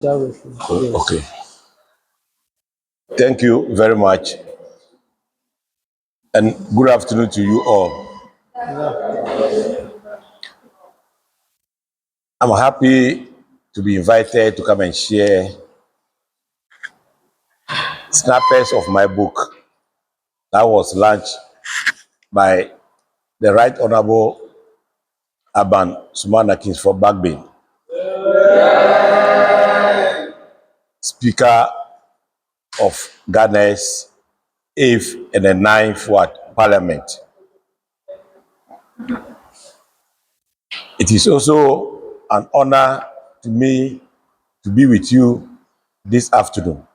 Yes. Okay. Thank you very much. And good afternoon to you all. I'm happy to be invited to come and share snippets of my book that was launched by the Right Honorable Alban Bagbin, Speaker of Ghana's 8th and the 9th Parliament. It is also an honor to me to be with you this afternoon.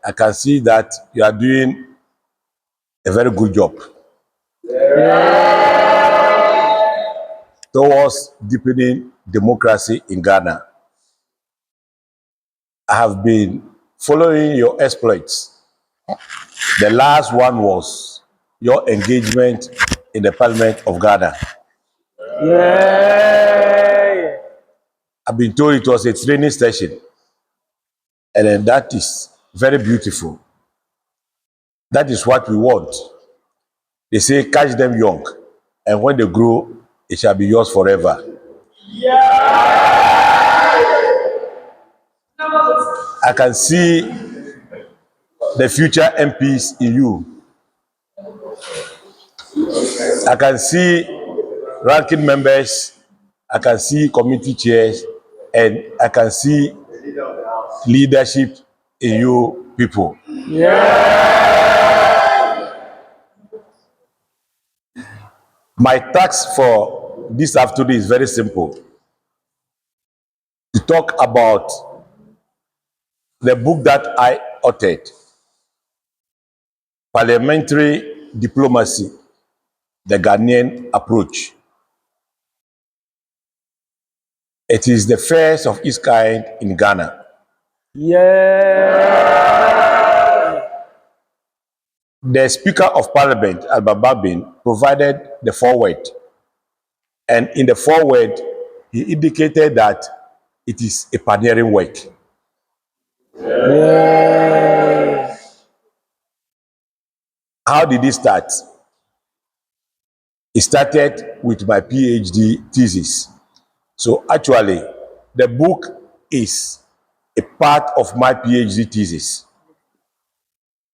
I can see that you are doing a very good job towards deepening democracy in Ghana. I have been following your exploits. The last one was your engagement in the Parliament of Ghana. I've been told it was a training session, and then that is very beautiful. That is what we want. They say, catch them young, and when they grow, it shall be yours forever. I can see the future MPs in you. I can see ranking members, I can see committee chairs, and I can see leadership in you people. My task for this afternoon is very simple. To talk about the book that I authored, Parliamentary Diplomacy, the Ghanaian Approach. It is the first of its kind in Ghana. The Speaker of Parliament, Alban Bagbin, provided the foreword. And in the foreword, he indicated that it is a pioneering work. How did it start? It started with my PhD thesis. So actually, the book is a part of my PhD thesis,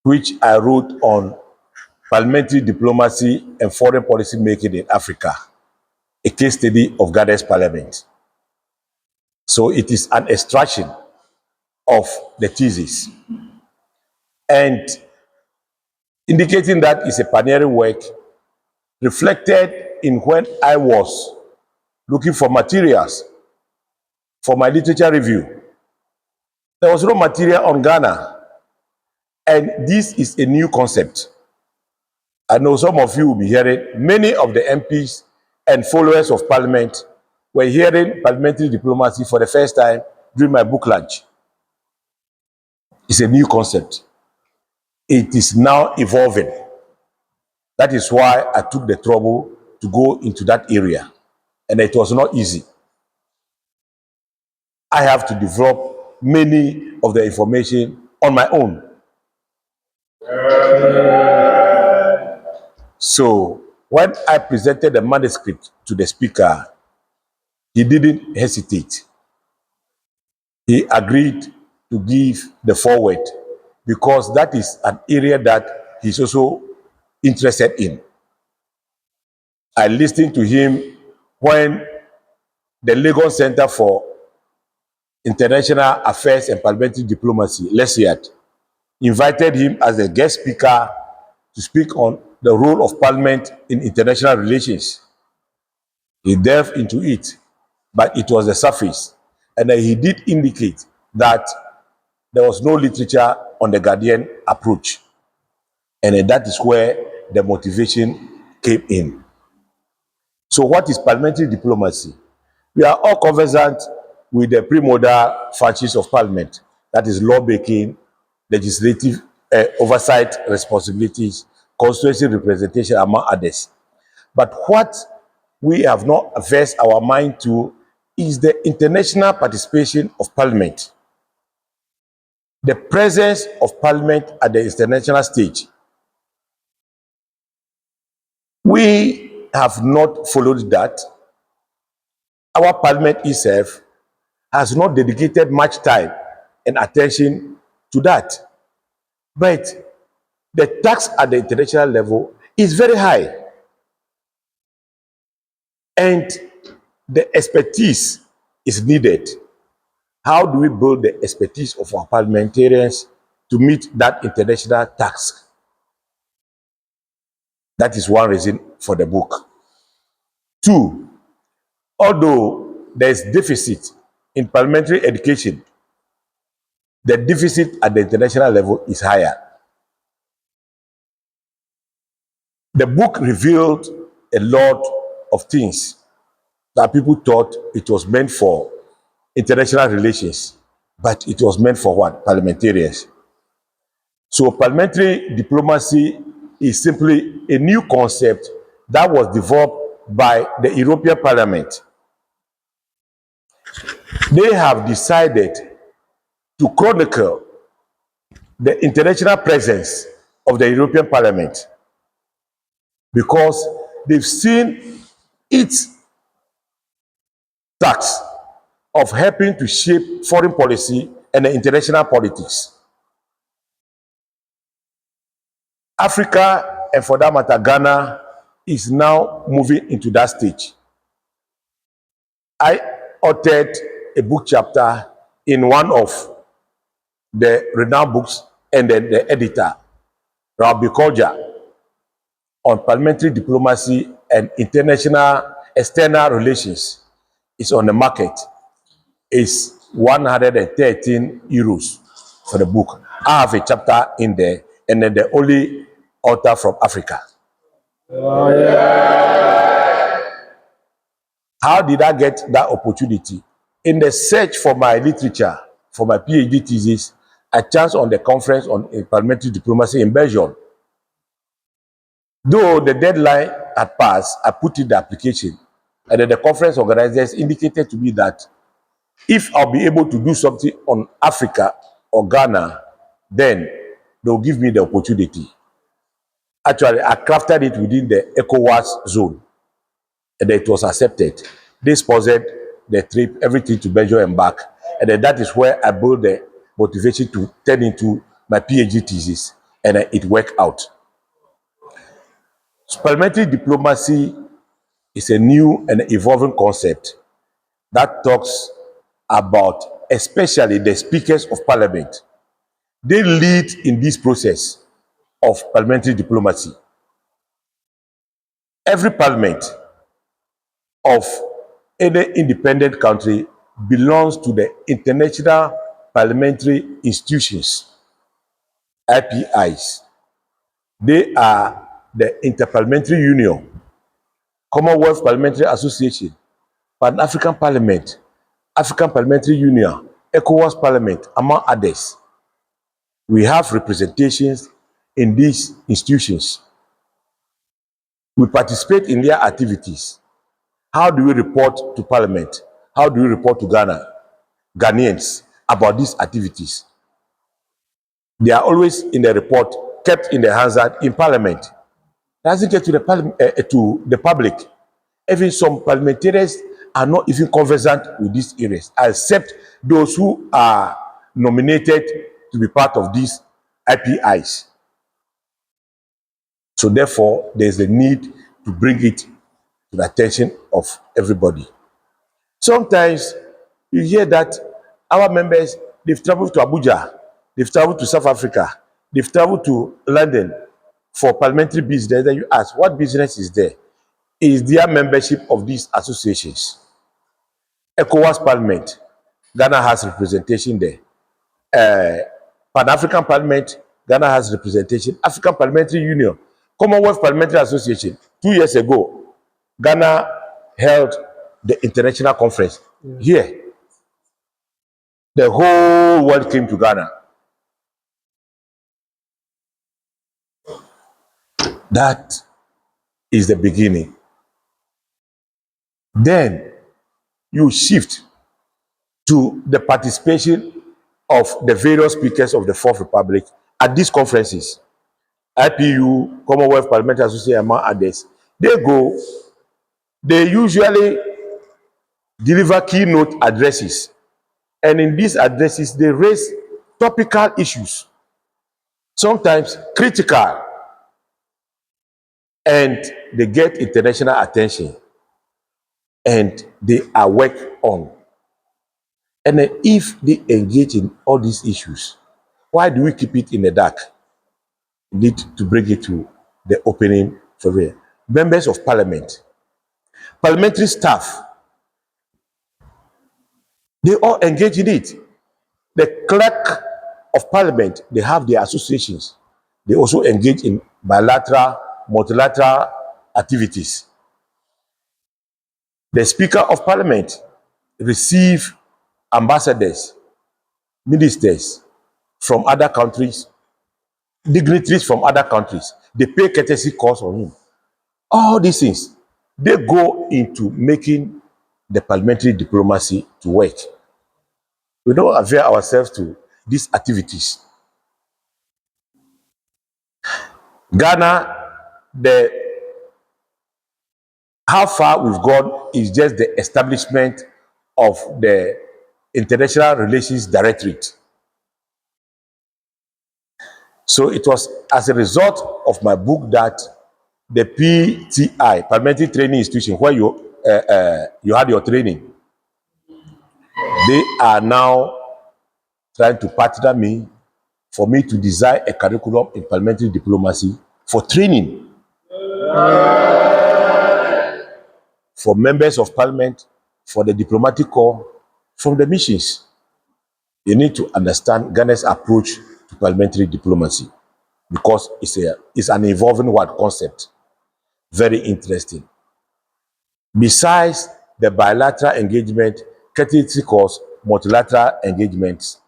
which I wrote on parliamentary diplomacy and foreign policy making in Africa, a case study of Ghana's parliament. So it is an extraction of the thesis. And indicating that it's a pioneering work reflected in when I was looking for materials for my literature review. There was no material on Ghana, and this is a new concept. I know some of you will be hearing, many of the MPs and followers of Parliament were hearing parliamentary diplomacy for the first time during my book launch. It's a new concept. It is now evolving. That is why I took the trouble to go into that area, and it was not easy. I have to develop many of the information on my own. So when I presented the manuscript to the speaker, he didn't hesitate. He agreed to give the foreword because that is an area that he's also interested in. I listened to him when the Lagos Center for International Affairs and Parliamentary Diplomacy, LESIAD, invited him as a guest speaker to speak on the role of Parliament in international relations. He delved into it, but it was the surface. And he did indicate that there was no literature on the Ghanaian approach. And that is where the motivation came in. So what is parliamentary diplomacy? We are all conversant with the primordial functions of Parliament, that is lawmaking, legislative oversight responsibilities, constituency representation, among others. But what we have not versed our mind to is the international participation of Parliament. The presence of Parliament at the international stage. We have not followed that. Our Parliament itself has not dedicated much time and attention to that. But the tax at the international level is very high. And the expertise is needed. How do we build the expertise of our parliamentarians to meet that international task? That is one reason for the book. Two, although there is deficit in parliamentary education, the deficit at the international level is higher. The book revealed a lot of things that people thought it was meant for international relations, but it was meant for what? Parliamentarians. So parliamentary diplomacy is simply a new concept that was developed by the European Parliament. They have decided to chronicle the international presence of the European Parliament because they've seen its task of helping to shape foreign policy and international politics. Africa, and for that matter, Ghana, is now moving into that stage. I authored a book chapter in one of the renowned books, and then the editor, Rabbi Kolja, on parliamentary diplomacy and international external relations, is on the market. It's 113 euros for the book. I have a chapter in there, and then the only author from Africa. Oh, yeah. How did I get that opportunity? In the search for my literature, for my PhD thesis, I chanced on the conference on parliamentary diplomacy in Belgium. Though the deadline had passed, I put in the application, and then the conference organizers indicated to me that if I'll be able to do something on Africa or Ghana, then they'll give me the opportunity. Actually, I crafted it within the ECOWAS zone, and it was accepted. They sponsored the trip, everything to Belgium and back, and then that is where I built the motivation to turn into my PhD thesis, and it worked out. So parliamentary diplomacy is a new and evolving concept that talks about especially the speakers of parliament. They lead in this process of parliamentary diplomacy. Every parliament of any independent country belongs to the international parliamentary institutions, IPIs. They are the Interparliamentary Union, Commonwealth Parliamentary Association, Pan-African Parliament, African Parliamentary Union, ECOWAS Parliament, among others. We have representations in these institutions. We participate in their activities. How do we report to Parliament? How do we report to Ghanaians about these activities? They are always in the report, kept in the Hansard in Parliament. It doesn't get to the public. Even some parliamentarians are not even conversant with these areas, except those who are nominated to be part of these IPIs. So therefore, there's a need to bring it to the attention of everybody. Sometimes you hear that our members, they've traveled to Abuja, they've traveled to South Africa, they've traveled to London for parliamentary business. Then you ask, what business is there? Is their membership of these associations. ECOWAS Parliament, Ghana has representation there. Pan-African Parliament, Ghana has representation. African Parliamentary Union, Commonwealth Parliamentary Association. 2 years ago, Ghana held the international conference here. The whole world came to Ghana. That is the beginning. Then you shift to the participation of the various speakers of the Fourth Republic at these conferences, IPU, Commonwealth Parliamentary Association, among others. They usually deliver keynote addresses, and in these addresses, they raise topical issues, sometimes critical, and they get international attention, and they are worked on. And then if they engage in all these issues, why do we keep it in the dark? We need to bring it to the opening survey. Members of Parliament, parliamentary staff, they all engage in it. The clerk of Parliament, they have their associations. They also engage in bilateral, multilateral activities. The Speaker of Parliament receive ambassadors, ministers from other countries, dignitaries from other countries. They pay courtesy calls on him. All these things, they go into making the parliamentary diplomacy to work. We don't avail ourselves to these activities. Ghana, how far we've gone is just the establishment of the International Relations Directorate. So it was as a result of my book that the PTI, Parliamentary Training Institution, where you had your training, they are now trying to partner me for me to design a curriculum in parliamentary diplomacy for training for members of parliament, for the diplomatic corps, from the missions. You need to understand Ghana's approach to parliamentary diplomacy because it's an evolving word concept. Very interesting. Besides the bilateral engagement, courtesy calls, multilateral engagements,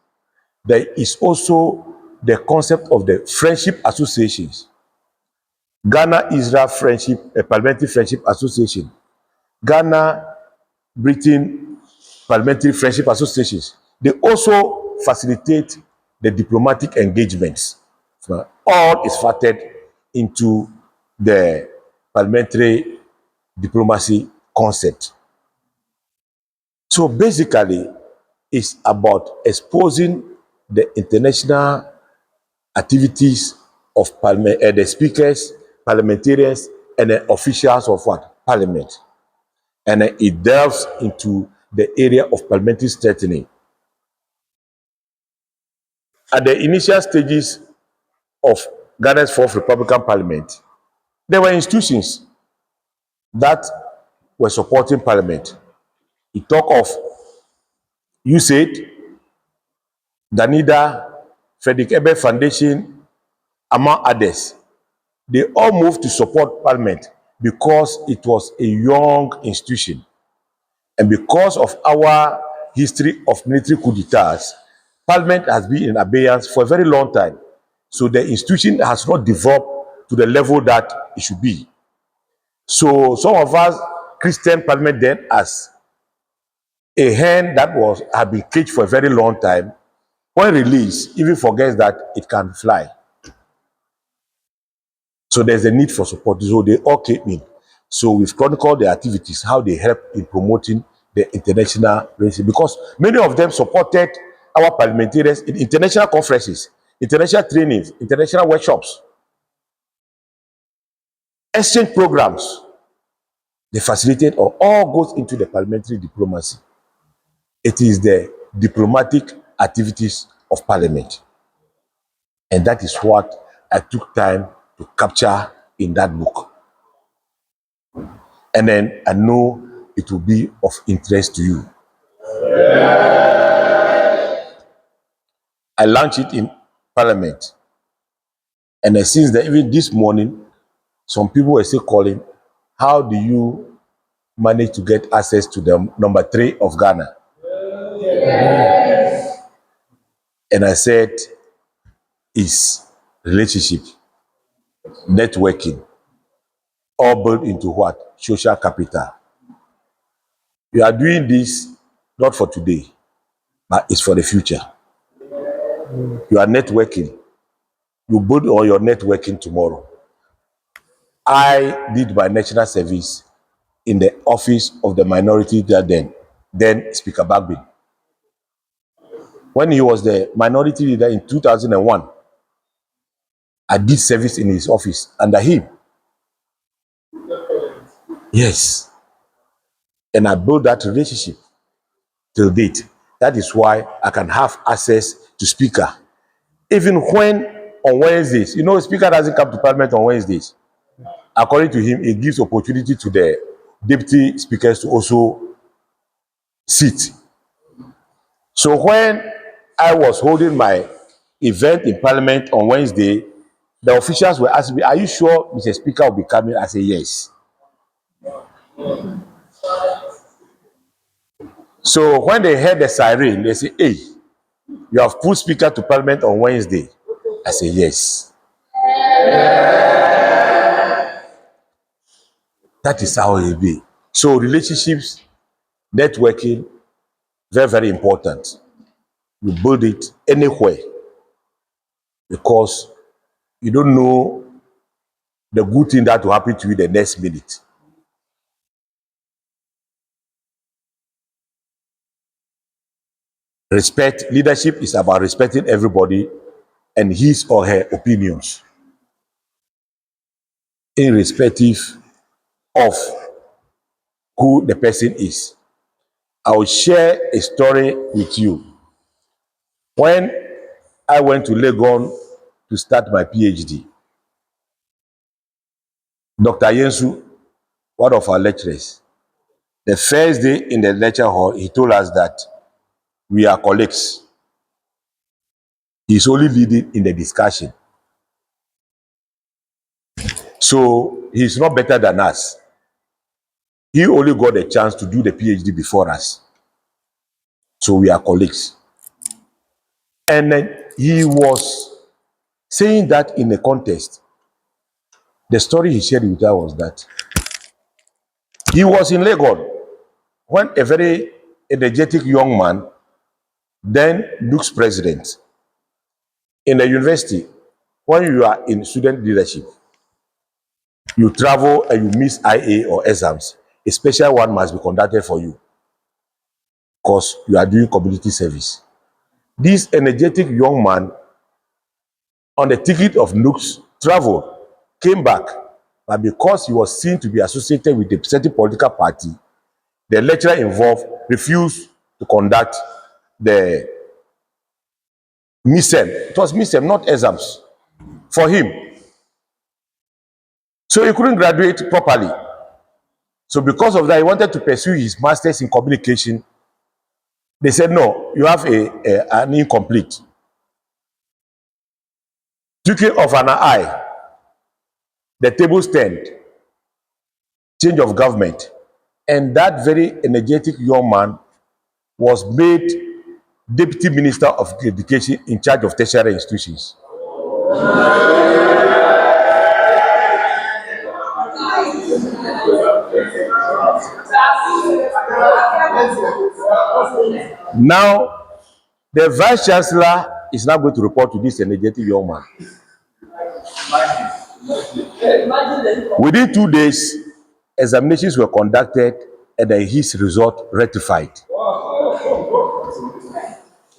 there is also the concept of the friendship associations. Ghana-Israel Parliamentary Friendship Association, Ghana-Britain Parliamentary Friendship Associations. They also facilitate the diplomatic engagements. So all is factored into the parliamentary diplomacy concept. So basically, it's about exposing the international activities of the speakers, parliamentarians, and the officials of what? Parliament. And it delves into the area of parliamentary strengthening. At the initial stages of Ghana's Fourth Republican Parliament, there were institutions that were supporting Parliament. We talk of USAID, Danida, Frederick Ebert Foundation, among others. They all moved to support Parliament because it was a young institution. And because of our history of military coup d'etats, Parliament has been in abeyance for a very long time. So the institution has not developed to the level that it should be. So some of us Christian Parliament then as a hen that had been caged for a very long time, when released, even forgets that it can fly. So there's a need for support. So they all came in. So we've chronicled their activities, how they help in promoting the international relations, because many of them supported our parliamentarians in international conferences, international trainings, international workshops, exchange programs. They facilitate or all goes into the parliamentary diplomacy. It is the diplomatic activities of parliament. And that is what I took time to capture in that book. And then I know it will be of interest to you. I launched it in Parliament. And since then, even this morning, some people were still calling, how do you manage to get access to the number 3 of Ghana? Yes. And I said, it's relationship, networking, all built into what? Social capital. You are doing this not for today, but it's for the future. You are networking. You build on your networking tomorrow. I did my national service in the office of the minority leader then Speaker Bagbin. When he was the minority leader in 2001, I did service in his office under him. Yes. And I built that relationship till date. That is why I can have access to Speaker. Even when on Wednesdays, Speaker doesn't come to Parliament on Wednesdays. According to him, it gives opportunity to the deputy speakers to also sit. So when I was holding my event in Parliament on Wednesday, the officials were asking me, "Are you sure Mr. Speaker will be coming?" I said, "Yes." So when they heard the siren, they say, "Hey, you have put Speaker to Parliament on Wednesday." I said, "Yes." That is how it be. So relationships, networking, very, very important. You build it anywhere because you don't know the good thing that will happen to you the next minute. Respect, leadership is about respecting everybody and his or her opinions, irrespective of who the person is. I will share a story with you. When I went to Legon to start my PhD, Dr. Yensu, one of our lecturers, the first day in the lecture hall, he told us that we are colleagues. He's only leading in the discussion. So he's not better than us. He only got a chance to do the PhD before us. So we are colleagues. And then he was saying that in a contest. The story he shared with us was that he was in Lagos when a very energetic young man, then looks president, in the university. When you are in student leadership, you travel and you miss IA or exams, a special one must be conducted for you because you are doing community service. This energetic young man on the ticket of Nooks traveled, came back, but because he was seen to be associated with a certain political party, the lecturer involved refused to conduct the MISEM. It was MISEM, not exams, for him. So he couldn't graduate properly. So because of that, he wanted to pursue his master's in communication. They said, "No, you have an incomplete." Twinkling of an eye, the tables turned, change of government, and that very energetic young man was made Deputy Minister of Education in charge of tertiary institutions. Now, the Vice Chancellor is now going to report to this energetic young man. Within 2 days, examinations were conducted and his result rectified.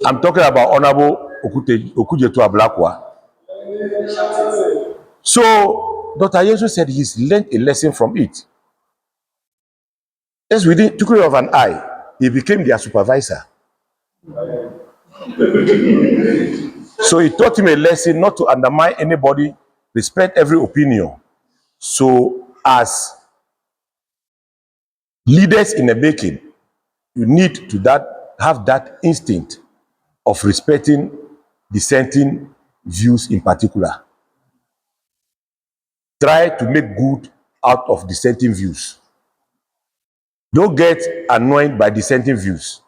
I'm talking about Honorable Okujetu Ablakwa. So, Dr. Yesu said he's learned a lesson from it. Just within twinkling of an eye, he became their supervisor. So he taught him a lesson not to undermine anybody, respect every opinion. So as leaders in the making, you need to have that instinct of respecting dissenting views in particular. Try to make good out of dissenting views. Don't get annoyed by dissenting views.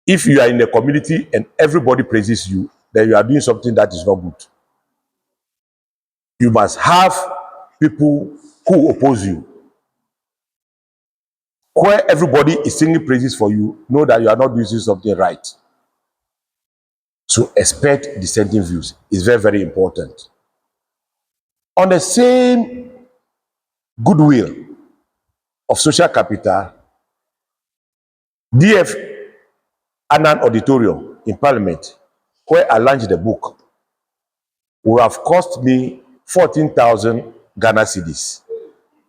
If you are in a community and everybody praises you, then you are doing something that is not good. You must have people who oppose you. where everybody is singing praises for you, know that you are not doing something right. So expect dissenting views. It's very, very important. On the same goodwill of social capital, DF Annan Auditorium in Parliament, where I launched the book, will have cost me 14,000 Ghana cedis.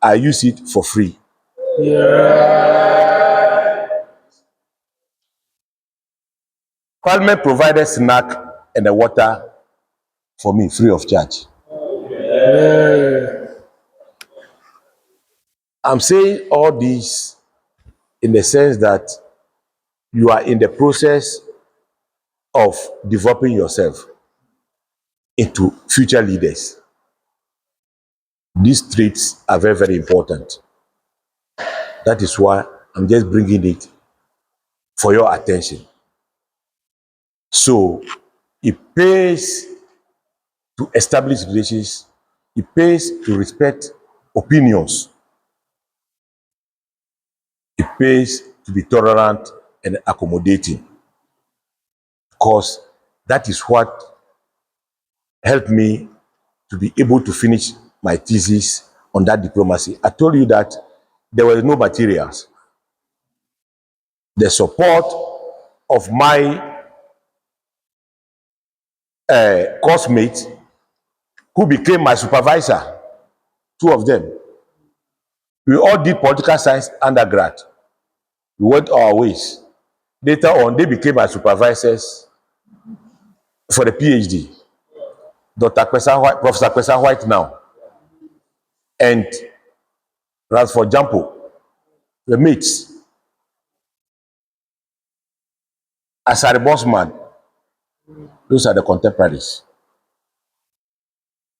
I use it for free. Parliament provided snack and the water for me free of charge. I'm saying all this in the sense that you are in the process of developing yourself into future leaders. These traits are very, very important. That is why I'm just bringing it for your attention. So it pays to establish relations. It pays to respect opinions. It pays to be tolerant and accommodating, because that is what helped me to be able to finish my thesis on that diplomacy. I told you that there were no materials. The support of my course mates who became my supervisor, two of them. We all did political science undergrad. We went our ways. Later on, they became my supervisors for the PhD. Dr. Kwesa White, Professor Kwesa White now, and Ransford Jampo, the mates. Asari Bosman, those are the contemporaries.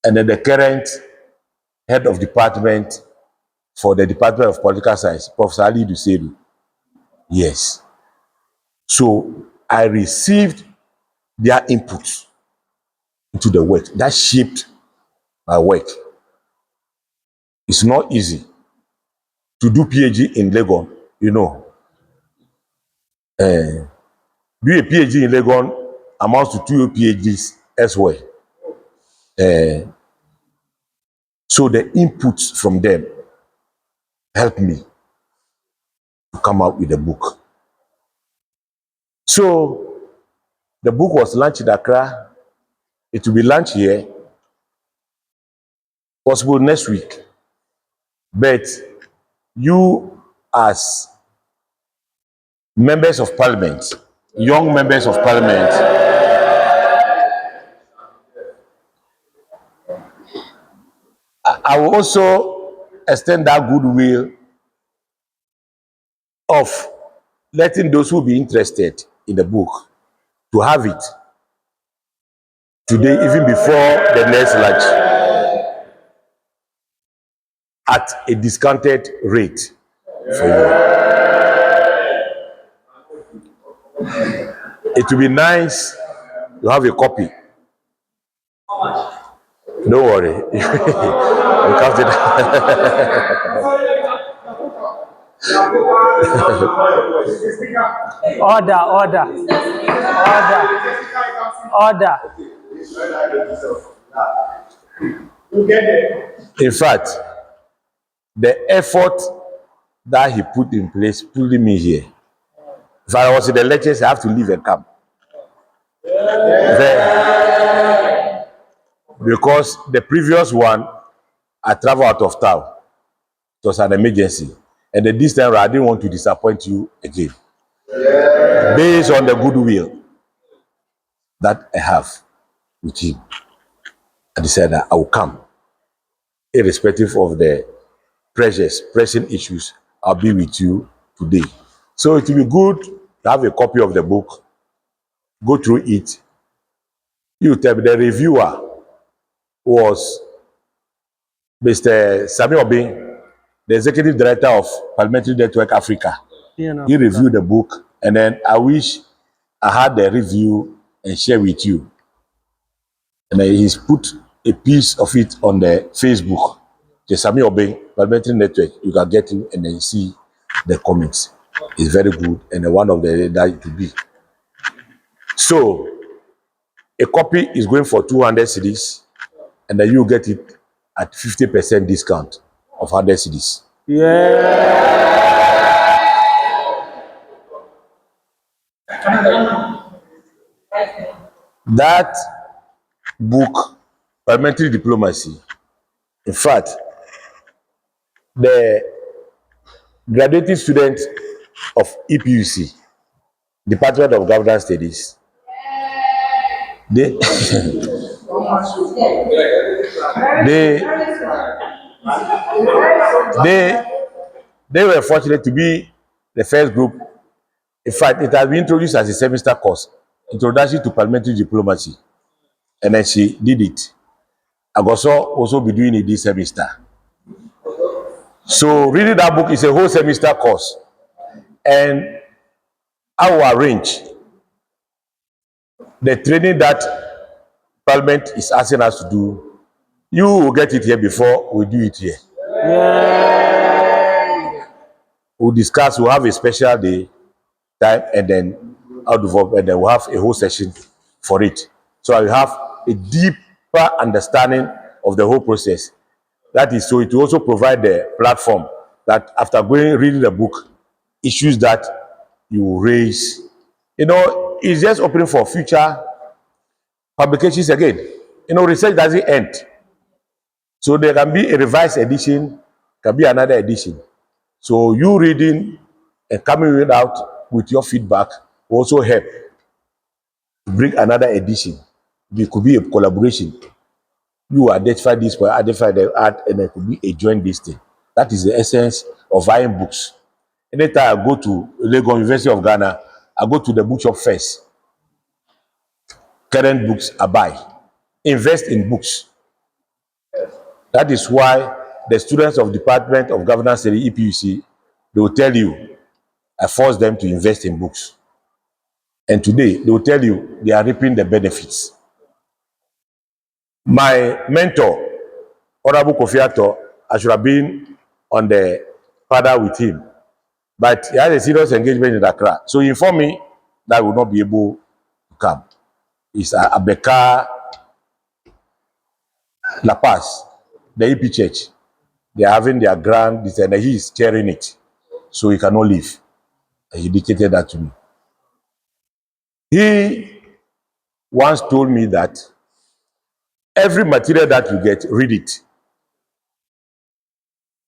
And then the current head of department for the Department of Political Science, Professor Ali Dusedu. Yes. So I received their inputs into the work. That shaped my work. It's not easy to do PhD in Legon, you know. Do a PhD in Legon amounts to 2 PhDs elsewhere. So the inputs from them helped me to come out with a book. So the book was launched in Accra. It will be launched here, possible next week. But you, as members of parliament, young members of parliament, I will also extend that goodwill of letting those who be interested in the book to have it today, even before the next lunch, at a discounted rate for you. It will be nice to have a copy. Don't worry. You can't do Order. In fact, the effort that he put in place pulling me here. If I was in the lectures, I have to leave and come. Because the previous one, I traveled out of town. It was an emergency. And this time, I didn't want to disappoint you again. Based on the goodwill that I have with him, I decided that I will come. Irrespective of the pressing issues, I'll be with you today. So it will be good to have a copy of the book, go through it. You tell me, the reviewer was Mr. Sami Obin, the executive director of Parliamentary Network Africa. He reviewed the book, and then I wish I had the review and share with you. And then he's put a piece of it on the Facebook. The Sami Obin Parliamentary Network. You can get it and then see the comments. It's very good, and one of the that to be. So a copy is going for 200 cedis, and then you get it at 50% discount of 100 cedis. That book, Parliamentary Diplomacy, in fact, the graduating students of EPUC, Department of Governance Studies, they they they were fortunate to be the first group. In fact, it has been introduced as a semester course, Introduction to Parliamentary Diplomacy, and then she did it. Agoso also be doing it this semester. So reading that book is a whole semester course, and I will arrange the training that Parliament is asking us to do. You will get it here before we do it here. We'll discuss, we'll have a special day, time, and then out of, and then we'll have a whole session for it. So I will have a deeper understanding of the whole process. That is, so it will also provide the platform that after reading the book, issues that you raise, it's just opening for future publications again. Research doesn't end. So there can be a revised edition, can be another edition. So you reading and coming out with your feedback will also help to bring another edition. It could be a collaboration. You identify this point, identify the art, and it could be a joint this thing. That is the essence of buying books. Anytime I go to Lagos University of Ghana, I go to the bookshop first. Current books I buy. Invest in books. That is why the students of Department of Governance Studies, EPUC, they will tell you, I force them to invest in books. And today, they will tell you they are reaping the benefits. My mentor, Honorable Kofi Ato, I should have been on the padder with him, but he had a serious engagement in Accra. So he informed me that I will not be able to come. It's Abeka La Paz, the EP church. They are having their grand, and he is chairing it. So he cannot leave. And he dictated that to me. He once told me that every material that you get, read it.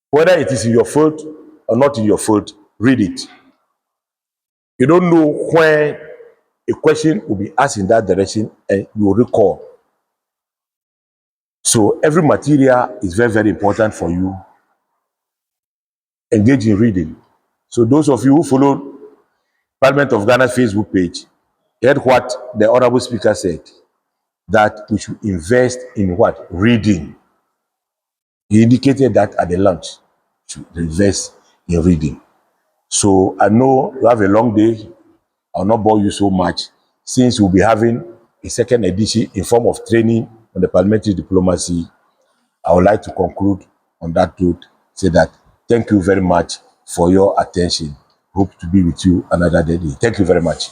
Whether it is in your field or not in your field, read it. You don't know when a question will be asked in that direction and you will recall. So every material is very, very important for you. Engage in reading. So those of you who follow Parliament of Ghana's Facebook page, heard what the Honorable Speaker said, that we should invest in what? Reading. He indicated that at the lunch, to invest in reading. So I know you have a long day. I'll not bore you so much, since we'll be having a second edition in form of training on the parliamentary diplomacy. I would like to conclude on that note, say that thank you very much for your attention. Hope to be with you another day. Thank you very much.